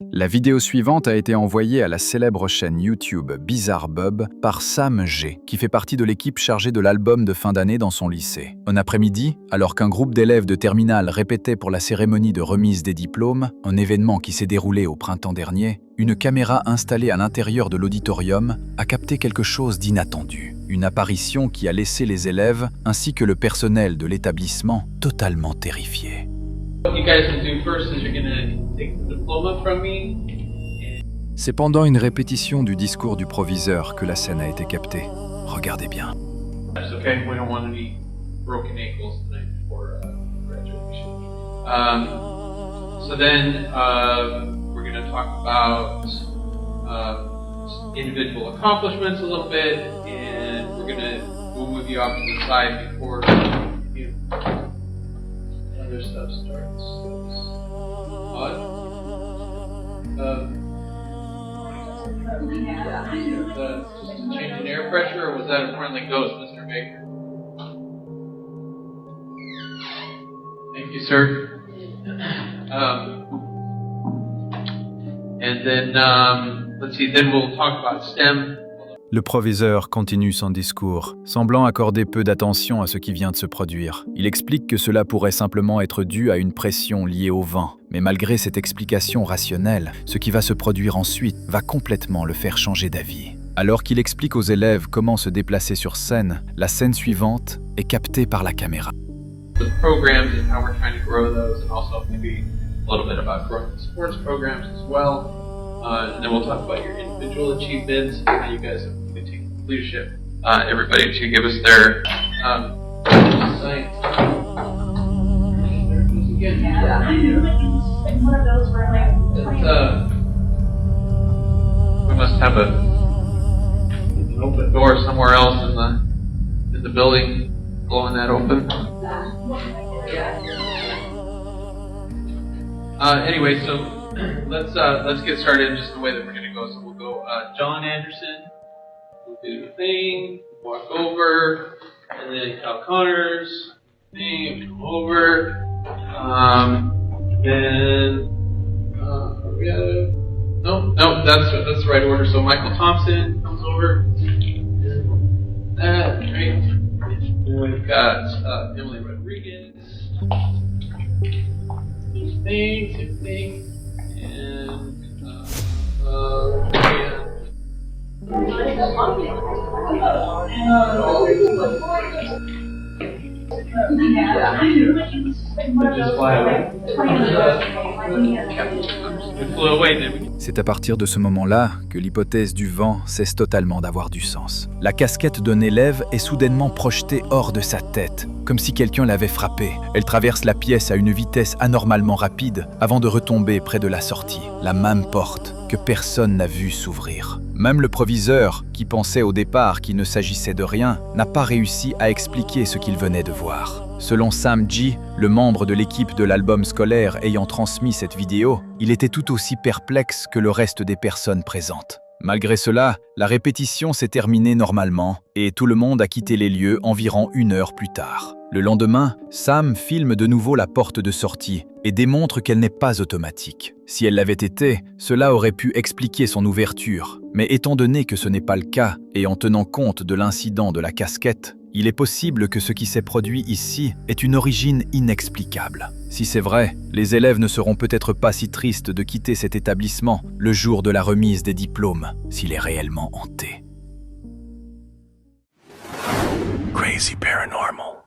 La vidéo suivante a été envoyée à la célèbre chaîne YouTube Bizarre Bob par Sam G, qui fait partie de l'équipe chargée de l'album de fin d'année dans son lycée. Un après-midi, alors qu'un groupe d'élèves de terminale répétait pour la cérémonie de remise des diplômes, un événement qui s'est déroulé au printemps dernier, une caméra installée à l'intérieur de l'auditorium a capté quelque chose d'inattendu. Une apparition qui a laissé les élèves ainsi que le personnel de l'établissement totalement terrifiés. C'est pendant une répétition du discours du proviseur que la scène a été captée. Regardez bien. Individual accomplishments a little bit, and we'll move you off to the side before other stuff starts. Odd. Just a change in air pressure, or was that a friendly ghost, Mr. Baker? Thank you, sir. And then, let's see, then we'll talk about STEM. Le proviseur continue son discours, semblant accorder peu d'attention à ce qui vient de se produire. Il explique que cela pourrait simplement être dû à une pression liée au vent. Mais malgré cette explication rationnelle, ce qui va se produire ensuite va complètement le faire changer d'avis. Alors qu'il explique aux élèves comment se déplacer sur scène, la scène suivante est captée par la caméra. The programs and how we're trying to grow those, and also maybe a little bit about growing the sports programs as well. And then we'll talk about your individual achievements and how you guys have been taking leadership. Everybody should give us their science. One of those were like. We must have an open door somewhere else in the building, blowing that open. Anyway, so. Let's get started in just the way that we're going to go. So we'll go John Anderson, we'll do the thing, walk over, and then Cal Connors, thing, come over, then we gotta, no, that's the right order. So Michael Thompson comes over, that, right? And we've got Emily Rodriguez, same thing. C'est à partir de ce moment-là que l'hypothèse du vent cesse totalement d'avoir du sens. La casquette d'un élève est soudainement projetée hors de sa tête, comme si quelqu'un l'avait frappée. Elle traverse la pièce à une vitesse anormalement rapide avant de retomber près de la sortie, la même porte que personne n'a vu s'ouvrir. Même le proviseur, qui pensait au départ qu'il ne s'agissait de rien, n'a pas réussi à expliquer ce qu'il venait de voir. Selon Sam G, le membre de l'équipe de l'album scolaire ayant transmis cette vidéo, il était tout aussi perplexe que le reste des personnes présentes. Malgré cela, la répétition s'est terminée normalement et tout le monde a quitté les lieux environ 1 heure plus tard. Le lendemain, Sam filme de nouveau la porte de sortie et démontre qu'elle n'est pas automatique. Si elle l'avait été, cela aurait pu expliquer son ouverture. Mais étant donné que ce n'est pas le cas et en tenant compte de l'incident de la casquette, il est possible que ce qui s'est produit ici ait une origine inexplicable. Si c'est vrai, les élèves ne seront peut-être pas si tristes de quitter cet établissement le jour de la remise des diplômes, s'il est réellement hanté. Crazy Paranormal.